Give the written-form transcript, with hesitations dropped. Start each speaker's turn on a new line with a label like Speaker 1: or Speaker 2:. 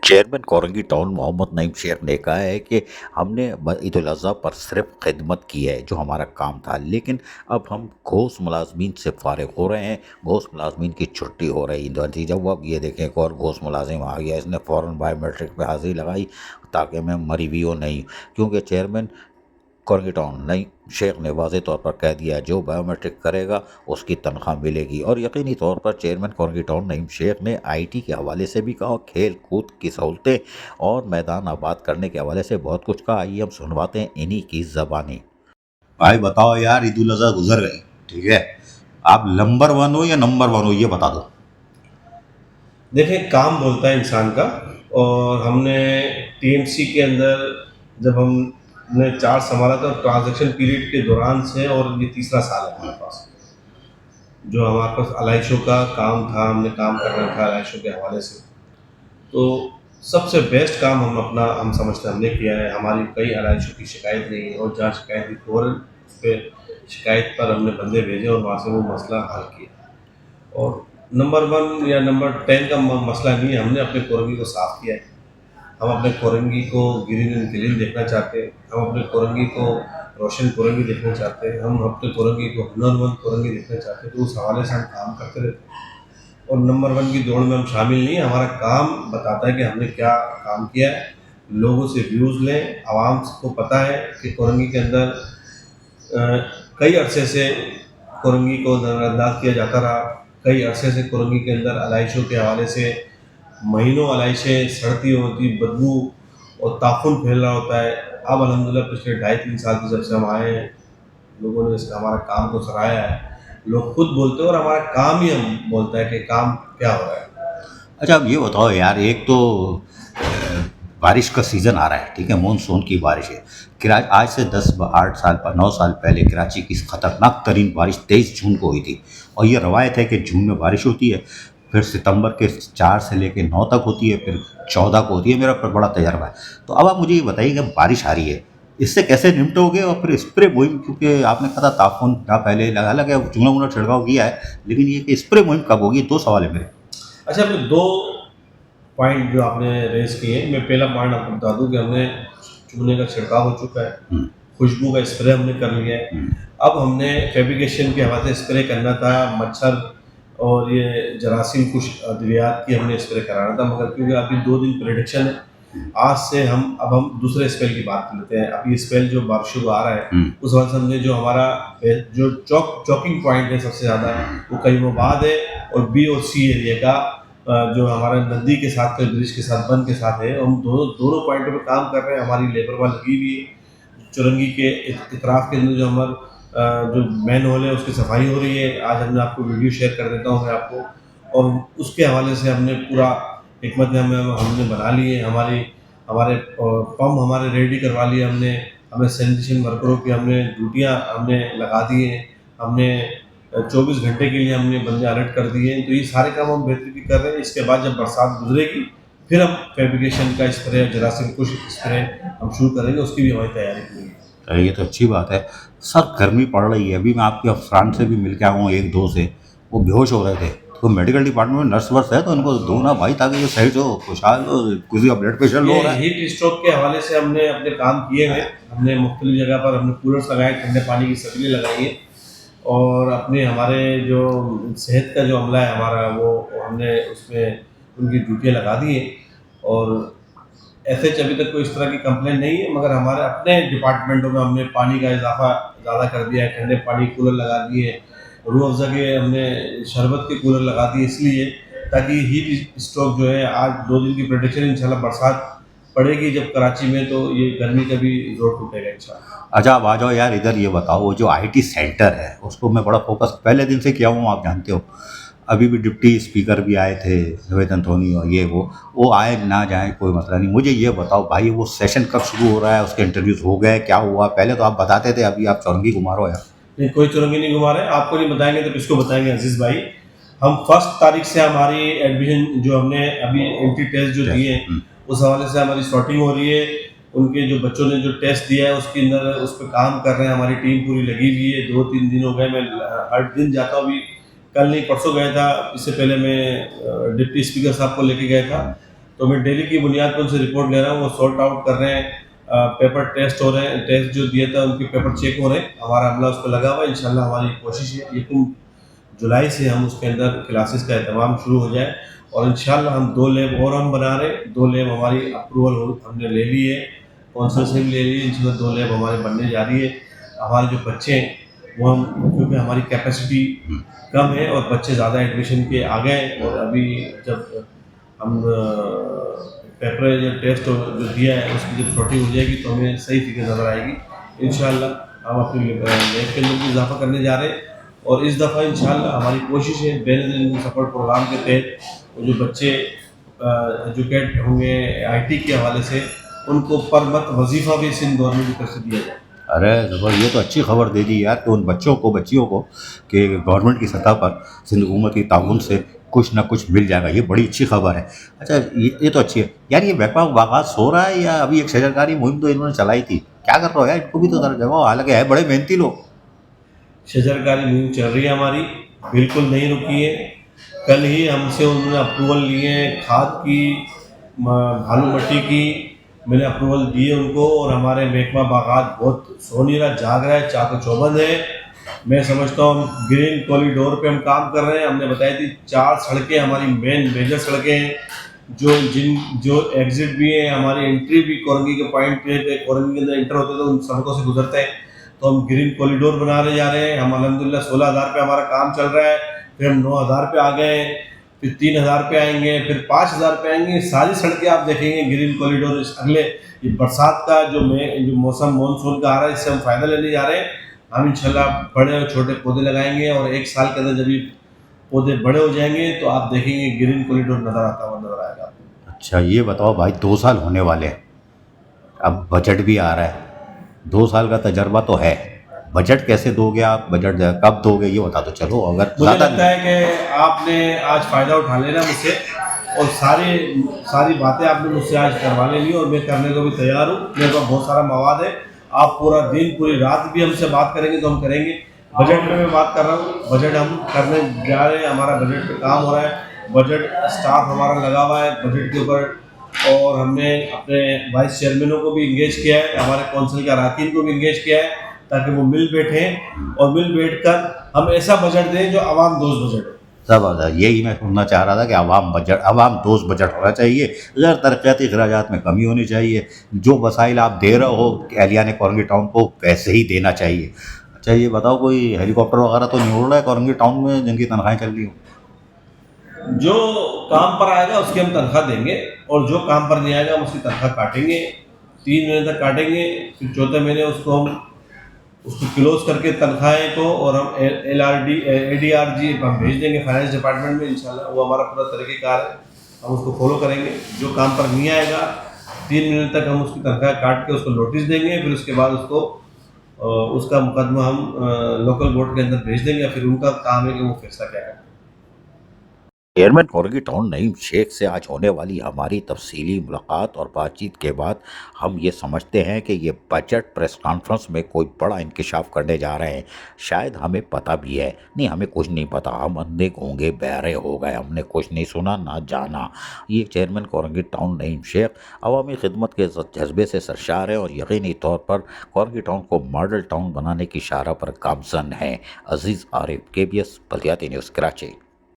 Speaker 1: Chairman Korangi town Mohammad Naeem Sheikh ने कहा है कि हमने ईद उल अज़हा पर सिर्फ खिदमत की है जो हमारा काम था, लेकिन अब हम घोष मुलाजमीन से फारिग हो रहे हैं। घोष मुलाजमीन की छुट्टी हो रही है। नतीजा हुआ अब ये देखें, एक और घोष मुलाजिम आ गया, इसने फ़ौरन बायोमेट्रिक पे हाजिरी लगाई ताकि मैं मरी भी हो नहीं, क्योंकि चेयरमैन कोरंगी टाउन नईम शेख ने वाज़ेह तौर पर कह दिया जो बायोमेट्रिक करेगा उसकी तनख्वाह मिलेगी। और यकीनी तौर पर चेयरमैन कोरंगी टाउन नईम शेख ने आईटी के हवाले से भी कहा, खेल कूद की सहूलतें और मैदान आबाद करने के हवाले से बहुत कुछ कहा। आइए हम सुनवाते हैं इन्हीं की ज़बानी।
Speaker 2: भाई बताओ यार, ईद उल अजहा गुजर गई, ठीक है। आप नंबर वन हो या नंबर वन हो, ये बता दो।
Speaker 3: देखें, काम बोलता है इंसान का। और हमने टीएमसी के अंदर जब हमने 4 संभाला था, ट्रांजैक्शन पीरियड के दौरान से, और ये तीसरा साल है हमारे पास जो हमारे पास अलाइशों का काम था। हमने काम करना था अलाइशों के हवाले से, तो सबसे बेस्ट काम हम समझते हमने किया है। हमारी कई अलाइशों की शिकायत नहीं है, और जहाँ शिकायत हुई फ़ौरन उस पर शिकायत पर हमने बंदे भेजे और वहाँ से वो मसला हल किया। और नंबर 1 या नंबर 10 का मसला नहीं है, हमने अपने कोरंगी को साफ़ किया है। हम अपने कोरंगी को ग्रीन एंड क्लीन देखना चाहते हैं। हम अपने कोरंगी को रोशन कोरंगी देखना चाहते हैं। हम अपने कोरंगी को हुनरमंद कोरंगी देखना चाहते हैं। तो उस हवाले से हम काम करते रहते हैं, और नंबर 1 की दौड़ में हम शामिल नहीं हैं। हमारा काम बताता है कि हमने क्या काम किया है। लोगों से व्यूज़ लें। आवाम को पता है कि कोरंगी के अंदर कई अरसे से कोरंगी को नज़रअंदाज किया जाता रहा। कई अरसे से कोरंगी के अंदर अलाइशों के हवाले से महीनों अलाइशें सड़ती होती, बदबू और ताफुन फैल रहा होता है। अब अल्हम्दुलिल्लाह पिछले 2.5-3 साल से जब से हम आए हैं, लोगों ने हमारा काम को सराहा है। लोग खुद बोलते हैं, और हमारा काम ही हम बोलता है कि काम क्या हो रहा है।
Speaker 2: अच्छा, अब ये बताओ यार, एक तो बारिश का सीज़न आ रहा है, ठीक है, मानसून की बारिश है। आज से 9 साल पहले कराची की ख़तरनाक तरीन बारिश 23 जून को हुई थी। और ये रवायत है कि जून में बारिश होती है, फिर सितंबर के 4 से लेकर 9 तक होती है, फिर 14 को होती है। मेरा बड़ा तजर्बा है। तो अब आप मुझे ये बताइए कि बारिश आ रही है, इससे कैसे निपटोगे? और फिर स्प्रे मुहिम, क्योंकि आपने कहा था ताफुन ना पहले लगा, हालांकि चूना वूना छिड़काव किया है, लेकिन ये कि स्प्रे मुहिम कब होगी? 2 सवाल है मेरे।
Speaker 3: अच्छा, आपने 2 पॉइंट जो आपने रेज़ किए, मैं पहला पॉइंट आपको बता दूं कि हमने चूने का छिड़काव हो चुका है, खुशबू का स्प्रे हमने कर लिया है। अब हमने फैब्रिकेशन के हवाले से स्प्रे करना था, मच्छर और ये जरासीम कुछ अद्वियात की हमने स्प्रे कराना था, मगर क्योंकि अभी 2 दिन प्रेडिक्शन है, आज से हम दूसरे स्पेल की बात कर लेते हैं। अब ये स्पेल जो बारिशों का आ रहा है, उस वजह से हमने जो हमारा जो चॉकिंग पॉइंट है सबसे ज़्यादा, वो करीमाबाद है, और बी और सी एरिया का जो हमारा नदी के साथ के ब्रिज के साथ बंद के साथ है। हम दोनों पॉइंटों पे काम कर रहे हैं। हमारी लेबर वहाँ लगी हुई है। चुरंगी के इतराफ़ के अंदर जो जो मैन होल है उसकी सफाई हो रही है। आज हमने आपको वीडियो शेयर कर देता हूँ मैं आपको, और उसके हवाले से हमने पूरा हिकमत हमने बना लिए। हमारे पम्प हमारे रेडी करवा लिए हमने। हमें सैनिटेशन वर्करों की हमने ड्यूटियाँ हमने लगा दी हैं। हमने 24 घंटे के लिए हमने बंदे अलर्ट कर दिए हैं। तो ये सारे काम हम बेहतरी कर रहे हैं। इसके बाद जब बरसात गुजरेगी, फिर हम फैब्रिकेशन का स्प्रे, जरासीम कुछ स्प्रे हम शुरू करेंगे। उसकी भी हमारी तैयारी पूरी है।
Speaker 2: अरे ये तो अच्छी बात है। सर, गर्मी पड़ रही है। अभी मैं आपके अफसरान से भी मिल के आया हूँ, 1-2 से। वो बेहोश हो रहे थे। तो मेडिकल डिपार्टमेंट में नर्स वर्स है तो इनको दो ना भाई, ताकि ये सही हो, खुशहाल हो। किसी का ब्लड प्रेशर लो हो रहा है।
Speaker 3: हीट स्ट्रोक के हवाले से हमने अपने काम किए हैं। हमने मुख्तलिफ जगह पर हमने कूलर्स लगाए, ठंडे पानी की सब्जियाँ लगाई हैं, और अपने हमारे जो सेहत का जो अमला है हमारा, वो हमने उसमें उनकी ड्यूटियाँ लगा दी हैं। और एसएच अभी तक कोई इस तरह की कंप्लेंट नहीं है, मगर हमारे अपने डिपार्टमेंटों में हमने पानी का इजाफा ज़्यादा कर दिया है। ठंडे पानी कूलर लगा दिए, रूह अफ़ज़ा के हमने शरबत के कूलर लगा दिए, इसलिए ताकि हीट स्ट्रोक जो है, आज 2 दिन की प्रेडिक्शन है, इंशाल्लाह बरसात पड़ेगी जब कराची में, तो ये गर्मी का भी जोर टूटेगा इंशाल्लाह।
Speaker 2: अच्छा, अब आ जाओ यार इधर। ये बताओ, वो जो आईटी सेंटर है उसको मैं बड़ा फोकस पहले दिन से किया हूँ, आप जानते हो। अभी भी डिप्टी स्पीकर भी आए थे, जावेद अंथोनी, और ये वो आए ना जाए कोई मसला नहीं। मुझे ये बताओ भाई, वो सेशन कब शुरू हो रहा है? उसके इंटरव्यूज़ हो गए? क्या हुआ? पहले तो आप बताते थे, अभी आप चौरंगी घुमा रहे हो यार।
Speaker 3: नहीं, कोई चुरंगी नहीं घुमा रहे। आपको नहीं बताएंगे तो किसको बताएंगे अजीज़ भाई। हम 1 तारीख से हमारी एडमिशन जो हमने अभी एंट्री टेस्ट जो दिए हैं, उस हवाले से हमारी सॉर्टिंग हो रही है। उनके जो बच्चों ने जो टेस्ट दिया है उसके अंदर उस पर काम कर रहे हैं। हमारी टीम पूरी लगी हुई है। 2-3 दिन हो गए, मैं हर दिन जाता हूँ। अभी कल नहीं परसों गया था, इससे पहले मैं डिप्टी स्पीकर साहब को लेके गया था। तो मैं डेली की बुनियाद पर उनसे रिपोर्ट ले रहा हूँ, वो सॉर्ट आउट कर रहे हैं। पेपर टेस्ट हो रहे हैं, टेस्ट जो दिए थे उनके पेपर चेक हो रहे हैं, हमारा अमला उस पर लगा हुआ है। इंशाल्लाह हमारी कोशिश है यकुम जुलाई से हम उसके अंदर क्लासेस का एहतमाम शुरू हो जाए, और इंशाल्लाह हम 2 लैब और हम बना रहे हैं। 2 लैब हमारी अप्रूवल हमने ले ली है, कौंसल से भी ले ली है। इंशाल्लाह 2 लैब हमारे बनने जा रही है। हमारे जो बच्चे हैं वो हम, क्योंकि हमारी कैपेसिटी कम है और बच्चे ज़्यादा एडमिशन के आ गए हैं, और अभी जब हम पेपर जो टेस्ट जो दिया है उसकी जब सॉर्टिंग हो जाएगी तो हमें सही फिगर नज़र आएगी। इंशाल्लाह हम अपनी लैब के अंदर भी इजाफा करने जा रहे हैं, और इस दफ़ा इंशाल्लाह हमारी कोशिश है बेनज़ीर सपोर्ट प्रोग्राम के तहत वो जो बच्चे एजुकेट होंगे आईटी के हवाले से, उनको पर मंथ वजीफ़ा भी सिंध गवर्नमेंट की तरफ से दिया जाए।
Speaker 2: अरे ज़बर, ये तो अच्छी खबर दे दी यार कि उन बच्चियों को कि गवर्नमेंट की सतह पर सिंध हुकूमत की ताउन से कुछ ना कुछ मिल जाएगा। ये बड़ी अच्छी खबर है। अच्छा, ये तो अच्छी है यार। ये आगाज़ हो रहा है या अभी एक शजरकारी मुहिम तो इन्होंने चलाई थी, क्या कर रहे हो यार? इनको भी तो जरा जवाब, हालांकि है बड़े मेहनती लोग।
Speaker 3: शजरकारी मुहिम चल रही है हमारी, बिल्कुल नहीं रुकी है। कल ही हमसे उन्होंने अप्रूवल लिए हैं खाद की, भालू मट्टी की, मैंने अप्रूवल दिए उनको, और हमारे महकमा बागात बहुत सो नहीं रहा, जाग रहा है, चाको चौबंद है। मैं समझता हूँ हम ग्रीन कॉरिडोर पे हम काम कर रहे हैं। हमने बताई थी 4 सड़कें हमारी मेजर सड़कें हैं, जो एग्जिट भी है, हमारी एंट्री भी कोरंगी के पॉइंट पे, कोरंगी के अंदर एंटर होते हैं तो उन सड़कों से गुजरते हैं। तो हम ग्रीन कॉरिडोर बना रहे जा रहे हैं। हम अल्हम्दुलिल्लाह 16,000 पे हमारा काम चल रहा है, फिर हम 9,000 पे आ गए हैं, फिर 3,000 पे आएंगे, फिर 5,000 पे आएंगे। सारी सड़कें आप देखेंगे ग्रीन कॉरिडोर। अगले ये बरसात का जो मौसम मानसून का आ रहा है, इससे हम फ़ायदा लेने जा रहे हैं। हम इंशाल्लाह बड़े और छोटे पौधे लगाएंगे, और 1 साल के अंदर जब ये पौधे बड़े हो जाएंगे तो आप देखेंगे ग्रीन कॉरिडोर नज़र आएगा आपको।
Speaker 2: अच्छा, ये बताओ भाई, 2 साल होने वाले हैं, अब बजट भी आ रहा है, 2 साल का तजर्बा तो है, बजट कैसे दोगे आप? बजट कब दोगे ये बता दो। चलो, अगर
Speaker 3: मुझे लगता है कि आपने आज फ़ायदा उठा लेना मुझसे, और सारी बातें आपने मुझसे आज करवा लेनी, और मैं करने को भी तैयार हूँ। मेरे पास बहुत सारा मवाद है। आप पूरा दिन पूरी रात भी हमसे बात करेंगे तो हम करेंगे। बजट में मैं बात कर रहा हूँ, बजट हम करने जा रहे हैं, हमारा बजट पे काम हो रहा है। बजट स्टाफ हमारा लगा हुआ है बजट के ऊपर, और हमने अपने वाइस चेयरमैनों को भी इंगेज किया है, हमारे कौंसिल के अरकान को भी इंगेज किया है, ताकि वो मिल बैठें और मिल बैठकर हम ऐसा बजट दें जो आवाम दोस्त बजट हो।
Speaker 2: ज़बरदस्त, यही मैं सुनना चाह रहा था कि आवाम दोस्त बजट होना चाहिए। गैर तरक्याती अखराजात में कमी होनी चाहिए। जो वसाइल आप दे रहे हो एहलियान कोरंगी टाउन को, वैसे ही देना चाहिए। अच्छा, ये बताओ, कोई हेलीकॉप्टर वगैरह तो नहीं उड़ रहा है कोरंगी टाउन में जिनकी तनख्वाहें चल रही हो?
Speaker 3: जो काम पर आएगा उसकी हम तनख्वाह देंगे, और जो काम पर नहीं आएगा हम उसकी तनख्वाह काटेंगे। 3 महीने तक काटेंगे, फिर चौथे महीने उसको क्लोज करके तनख्वाहें को, और हम ADRG हम भेज देंगे फाइनेंस डिपार्टमेंट में। इंशाल्लाह वो हमारा पूरा तरीक़ेकार है, हम उसको फॉलो करेंगे। जो काम पर नहीं आएगा 3 महीने तक हम उसकी तनख्वाह काट के उसको नोटिस देंगे, फिर उसके बाद उसका मुकदमा हम लोकल बोर्ड के अंदर भेज देंगे, फिर उनका काम है कि वो फैसला क्या है।
Speaker 1: चेयरमैन कोरंगी टाउन नईम शेख से आज होने वाली हमारी तफसीली मुलाकात और बातचीत के बाद हम ये समझते हैं कि ये बजट प्रेस कॉन्फ्रेंस में कोई बड़ा इंकशाफ करने जा रहे हैं। शायद हमें पता भी है, नहीं हमें कुछ नहीं पता, हम अंधे गूंगे बहरे हो गए, हमने कुछ नहीं सुना ना जाना। ये चेयरमैन कोरंगी टाउन नईम शेख अवामी खिदमत के जज्बे से सरशार है और यकीनी तौर पर कोरंगी टाउन को मॉडल टाउन बनाने की शारा पर गामजन हैं। अजीज़ आरिफ, KBS बल्दियाती न्यूज़, कराची।